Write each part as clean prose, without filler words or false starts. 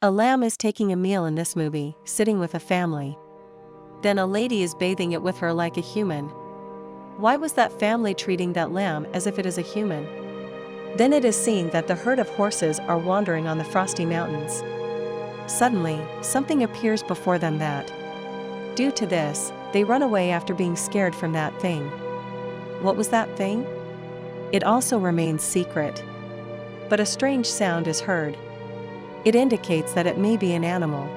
A lamb is taking a meal in this movie, sitting with a family. Then a lady is bathing it with her like a human. Why was that family treating that lamb as if it is a human? Then it is seen that the herd of horses are wandering on the frosty mountains. Suddenly, something appears before them that. Due to this, they run away after being scared from that thing. What was that thing? It also remains secret. But a strange sound is heard. It indicates that it may be an animal.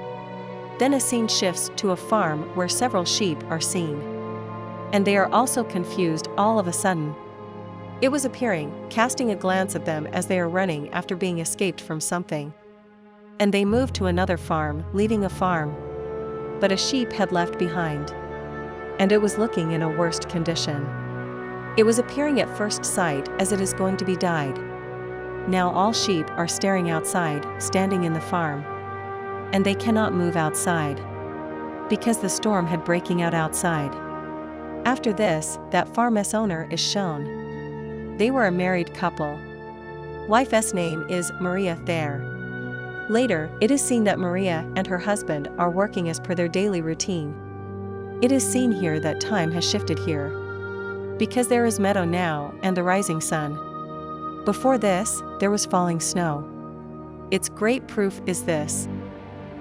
Then a scene shifts to a farm where several sheep are seen. And they are also confused all of a sudden. It was appearing, casting a glance at them as they are running after being escaped from something. And they move to another farm, leaving a farm. But a sheep had left behind. And it was looking in a worse condition. It was appearing at first sight as it is going to be died. Now all sheep are staring outside, standing in the farm. And they cannot move outside. Because the storm had breaking out outside. After this, that farm's owner is shown. They were a married couple. Wife's name is Maria Thayer. Later, it is seen that Maria and her husband are working as per their daily routine. It is seen here that time has shifted here. Because there is meadow now and the rising sun. Before this, there was falling snow. Its great proof is this.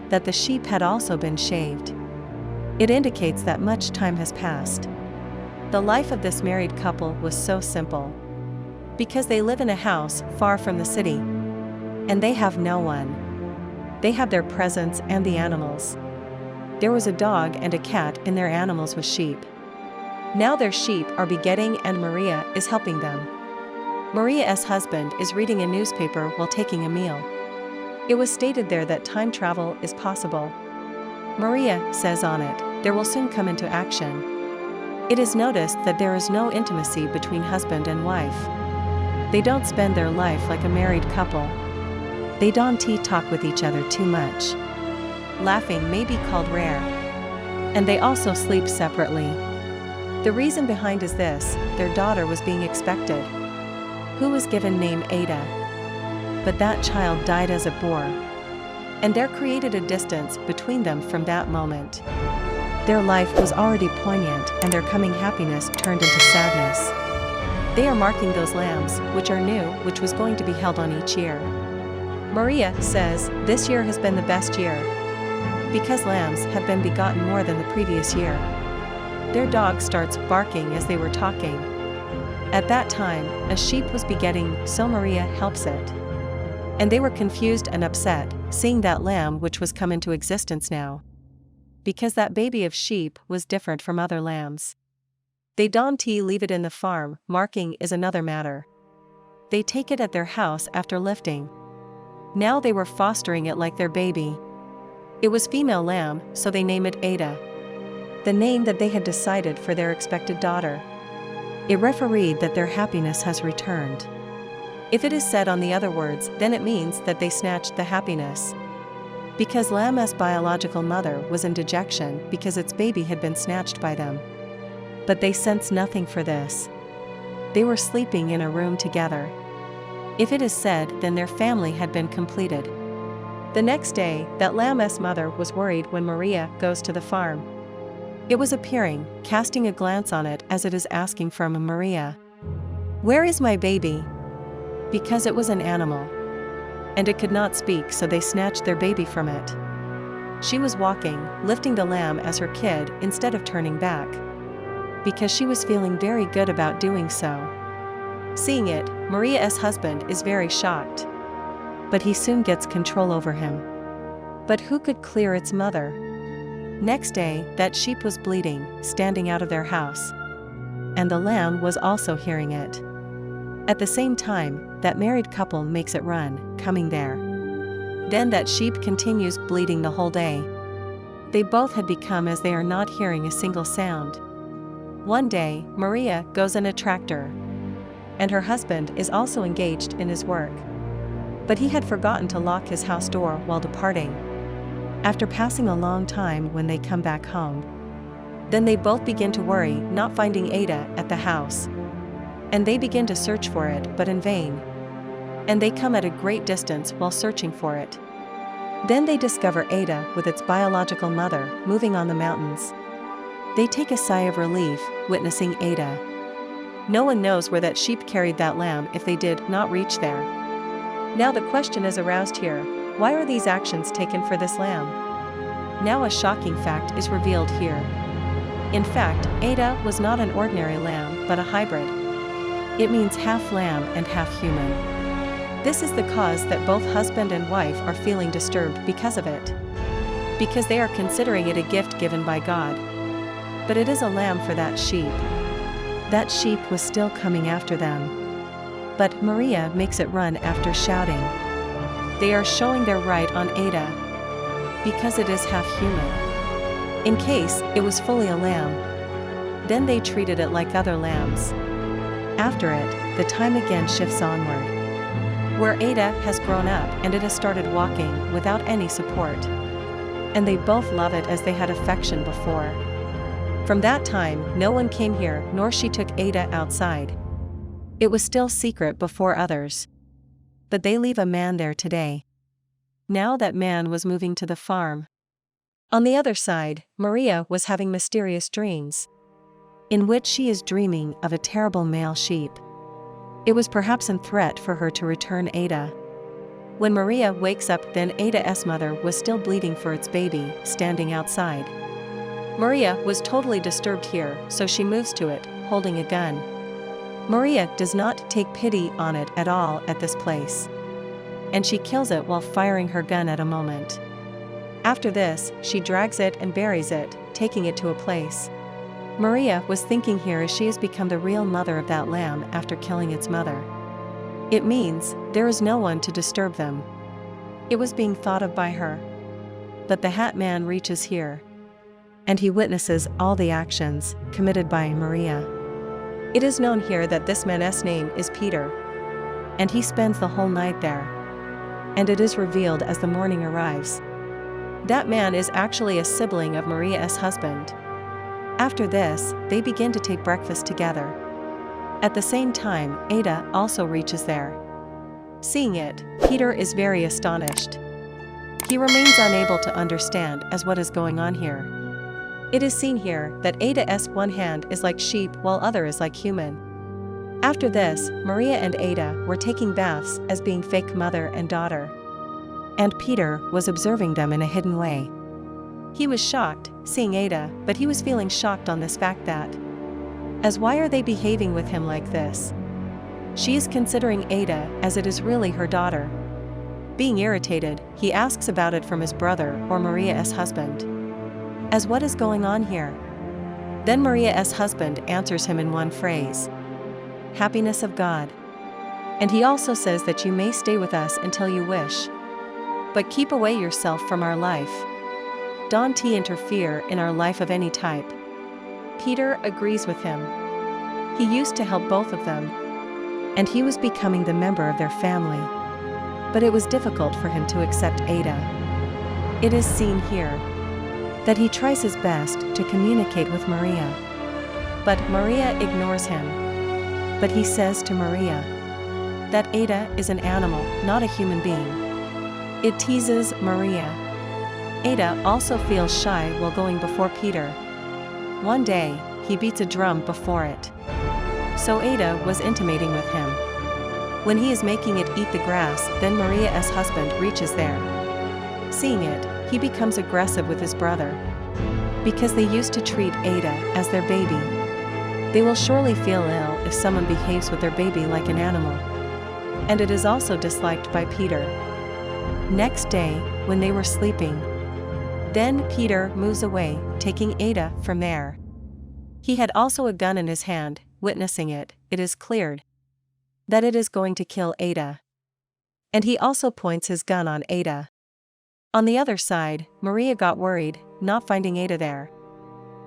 That the sheep had also been shaved. It indicates that much time has passed. The life of this married couple was so simple. Because they live in a house far from the city. And they have no one. They have their presents and the animals. There was a dog and a cat, and their animals was sheep. Now their sheep are begetting and Maria is helping them. Maria's husband is reading a newspaper while taking a meal. It was stated there that time travel is possible. Maria says on it, there will soon come into action. It is noticed that there is no intimacy between husband and wife. They don't spend their life like a married couple. They don't talk with each other too much. Laughing may be called rare. And they also sleep separately. The reason behind is this, their daughter was being expected. Who was given name Ada. But that child died as a boar. And there created a distance between them from that moment. Their life was already poignant and their coming happiness turned into sadness. They are marking those lambs, which are new, which was going to be held on each year. Maria says, this year has been the best year. Because lambs have been begotten more than the previous year. Their dog starts barking as they were talking. At that time, a sheep was begetting, so Maria helps it. And they were confused and upset, seeing that lamb which was come into existence now. Because that baby of sheep was different from other lambs. They don't leave it in the farm, marking is another matter. They take it at their house after lifting. Now they were fostering it like their baby. It was female lamb, so they name it Ada. The name that they had decided for their expected daughter. It refereed that their happiness has returned. If it is said on the other words, then it means that they snatched the happiness. Because lamb's biological mother was in dejection because its baby had been snatched by them. But they sensed nothing for this. They were sleeping in a room together. If it is said, then their family had been completed. The next day, that lamb's mother was worried when Maria goes to the farm. It was appearing, casting a glance on it as it is asking from Maria. Where is my baby? Because it was an animal. And it could not speak, so they snatched their baby from it. She was walking, lifting the lamb as her kid instead of turning back. Because she was feeling very good about doing so. Seeing it, Maria's husband is very shocked. But he soon gets control over him. But who could clear its mother? Next day, that sheep was bleeding, standing out of their house. And the lamb was also hearing it. At the same time, that married couple makes it run, coming there. Then that sheep continues bleeding the whole day. They both had become as they are not hearing a single sound. One day, Maria goes in a tractor. And her husband is also engaged in his work. But he had forgotten to lock his house door while departing. After passing a long time when they come back home. Then they both begin to worry, not finding Ada at the house. And they begin to search for it, but in vain. And they come at a great distance while searching for it. Then they discover Ada with its biological mother moving on the mountains. They take a sigh of relief, witnessing Ada. No one knows where that sheep carried that lamb if they did not reach there. Now the question is aroused here, why are these actions taken for this lamb? Now a shocking fact is revealed here. In fact, Ada was not an ordinary lamb but a hybrid. It means half lamb and half human. This is the cause that both husband and wife are feeling disturbed because of it. Because they are considering it a gift given by God. But it is a lamb for that sheep. That sheep was still coming after them. But Maria makes it run after shouting. They are showing their right on Ada. Because it is half human. In case it was fully a lamb. Then they treated it like other lambs. After it, the time again shifts onward. Where Ada has grown up and it has started walking without any support. And they both love it as they had affection before. From that time, no one came here nor she took Ada outside. It was still secret before others. But they leave a man there today. Now that man was moving to the farm. On the other side, Maria was having mysterious dreams. In which she is dreaming of a terrible male sheep. It was perhaps in threat for her to return Ada. When Maria wakes up, then Ada's mother was still bleeding for its baby, standing outside. Maria was totally disturbed here, so she moves to it, holding a gun. Maria does not take pity on it at all at this place. And she kills it while firing her gun at a moment. After this, she drags it and buries it, taking it to a place. Maria was thinking here as she has become the real mother of that lamb after killing its mother. It means there is no one to disturb them. It was being thought of by her. But the Hat Man reaches here. And he witnesses all the actions committed by Maria. It is known here that this man's name is Peter. And he spends the whole night there. And it is revealed as the morning arrives. That man is actually a sibling of Maria's husband. After this, they begin to take breakfast together. At the same time, Ada also reaches there. Seeing it, Peter is very astonished. He remains unable to understand as what is going on here. It is seen here that Ada's one hand is like sheep while other is like human. After this, Maria and Ada were taking baths as being fake mother and daughter. And Peter was observing them in a hidden way. He was shocked, seeing Ada, but he was feeling shocked on this fact that, as why are they behaving with him like this? She is considering Ada as it is really her daughter. Being irritated, he asks about it from his brother or Maria's husband. As what is going on here? Then Maria's husband answers him in one phrase. Happiness of God. And he also says that you may stay with us until you wish. But keep away yourself from our life. Don't interfere in our life of any type. Peter agrees with him. He used to help both of them. And he was becoming the member of their family. But it was difficult for him to accept Ada. It is seen here that he tries his best to communicate with Maria. But Maria ignores him. But he says to Maria that Ada is an animal, not a human being. It teases Maria. Ada also feels shy while going before Peter. One day, he beats a drum before it. So Ada was intimating with him. When he is making it eat the grass, then Maria's husband reaches there. Seeing it, he becomes aggressive with his brother. Because they used to treat Ada as their baby. They will surely feel ill if someone behaves with their baby like an animal. And it is also disliked by Peter. Next day, when they were sleeping, then Peter moves away, taking Ada from there. He had also a gun in his hand. Witnessing it, it is cleared that it is going to kill Ada. And he also points his gun on Ada. On the other side, Maria got worried, not finding Ada there.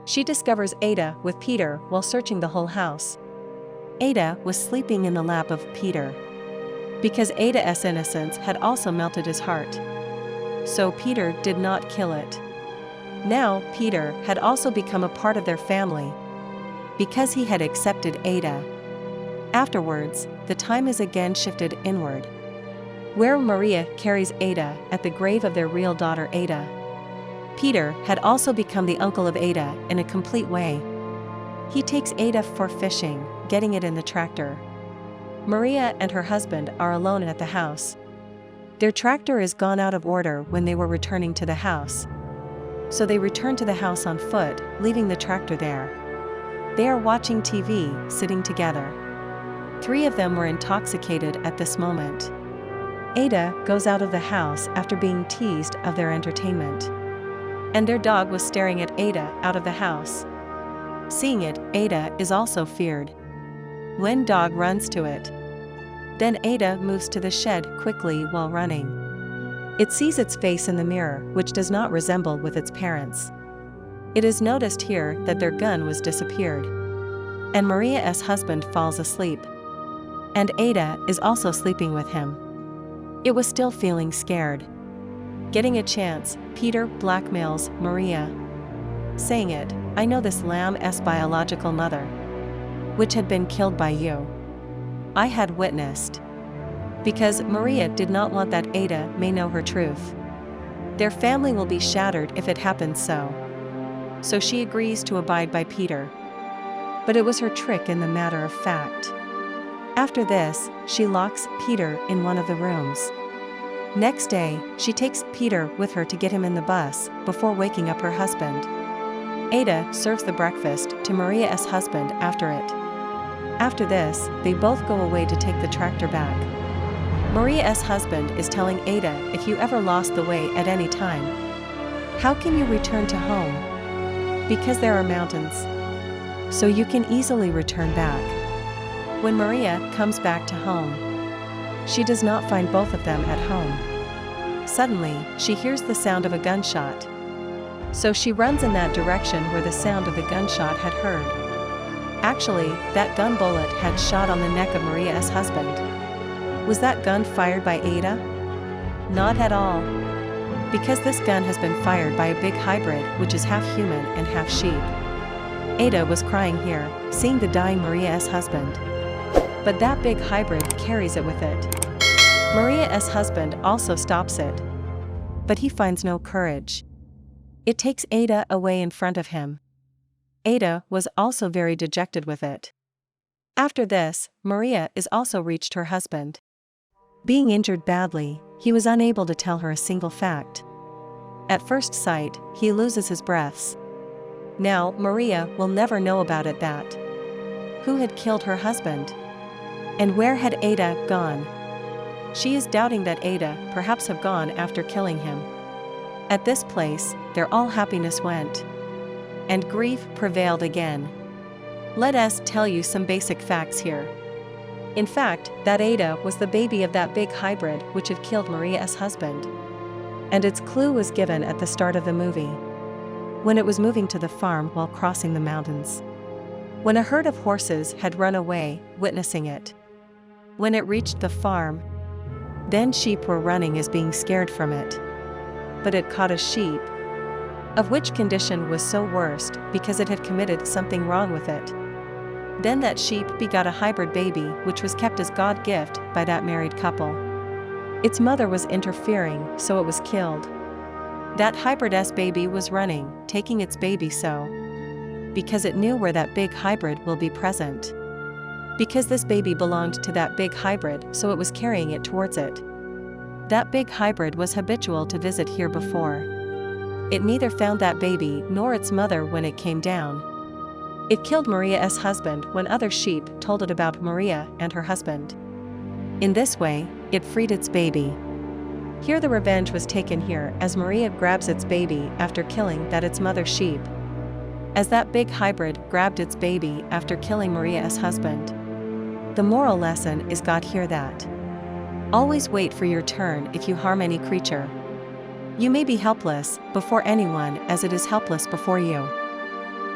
She discovers Ada with Peter while searching the whole house. Ada was sleeping in the lap of Peter. Because Ada's innocence had also melted his heart. So Peter did not kill it. Now Peter had also become a part of their family. Because he had accepted Ada. Afterwards, the time is again shifted inward. where Maria carries Ada at the grave of their real daughter Ada. Peter had also become the uncle of Ada in a complete way. He takes Ada for fishing, getting it in the tractor. Maria and her husband are alone at the house. Their tractor is gone out of order when they were returning to the house. So they return to the house on foot, leaving the tractor there. They are watching TV, sitting together. 3 of them were intoxicated at this moment. Ada goes out of the house after being teased of their entertainment. And their dog was staring at Ada out of the house. Seeing it, Ada is also feared. When dog runs to it. Then Ada moves to the shed quickly while running. It sees its face in the mirror, which does not resemble with its parents. It is noticed here that their gun was disappeared. And Maria's husband falls asleep. And Ada is also sleeping with him. It was still feeling scared. Getting a chance, Peter blackmails Maria, saying it, "I know this lamb's biological mother, which had been killed by you. I had witnessed." Because Maria did not want that Ada may know her truth. Their family will be shattered if it happens so. So she agrees to abide by Peter. But it was her trick in the matter of fact. After this, she locks Peter in one of the rooms. Next day, she takes Peter with her to get him in the bus, before waking up her husband. Ada serves the breakfast to Maria's husband after it. After this, they both go away to take the tractor back. Maria's husband is telling Ada, "If you ever lost the way at any time, how can you return to home? Because there are mountains. So you can easily return back." When Maria comes back to home, she does not find both of them at home. Suddenly, she hears the sound of a gunshot. So she runs in that direction where the sound of the gunshot had heard. Actually, that gun bullet had shot on the neck of Maria's husband. Was that gun fired by Ada? Not at all. Because this gun has been fired by a big hybrid which is half human and half sheep. Ada was crying here, seeing the dying Maria's husband. But that big hybrid carries it with it. Maria's husband also stops it. But he finds no courage. It takes Ada away in front of him. Ada was also very dejected with it. After this, Maria is also reached her husband. Being injured badly, he was unable to tell her a single fact. At first sight, he loses his breaths. Now, Maria will never know about it that. Who had killed her husband? And where had Ada gone? She is doubting that Ada perhaps have gone after killing him. At this place, their all happiness went. And grief prevailed again. Let us tell you some basic facts here. In fact, that Ada was the baby of that big hybrid which had killed Maria's husband. And its clue was given at the start of the movie, when it was moving to the farm while crossing the mountains. When a herd of horses had run away, witnessing it. When it reached the farm, then sheep were running as being scared from it. But it caught a sheep, of which condition was so worst because it had committed something wrong with it. Then that sheep begot a hybrid baby which was kept as God gift by that married couple. Its mother was interfering, so it was killed. That hybrid's baby was running, taking its baby so. Because it knew where that big hybrid will be present. Because this baby belonged to that big hybrid, so it was carrying it towards it. That big hybrid was habitual to visit here before. It neither found that baby nor its mother when it came down. It killed Maria's husband when other sheep told it about Maria and her husband. In this way, it freed its baby. Here the revenge was taken here as Maria grabs its baby after killing that its mother's sheep. As that big hybrid grabbed its baby after killing Maria's husband. The moral lesson is got here that always wait for your turn if you harm any creature. You may be helpless before anyone as it is helpless before you.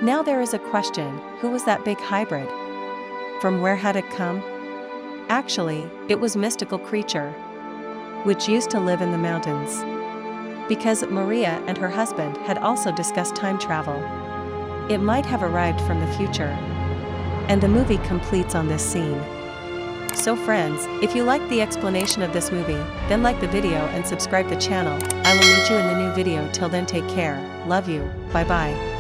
Now there is a question, who was that big hybrid? From where had it come? Actually, it was a mystical creature, which used to live in the mountains. Because Maria and her husband had also discussed time travel. It might have arrived from the future. And the movie completes on this scene. So friends, if you like the explanation of this movie, then like the video and subscribe the channel. I will meet you in the new video. Till then, take care, love you, bye bye.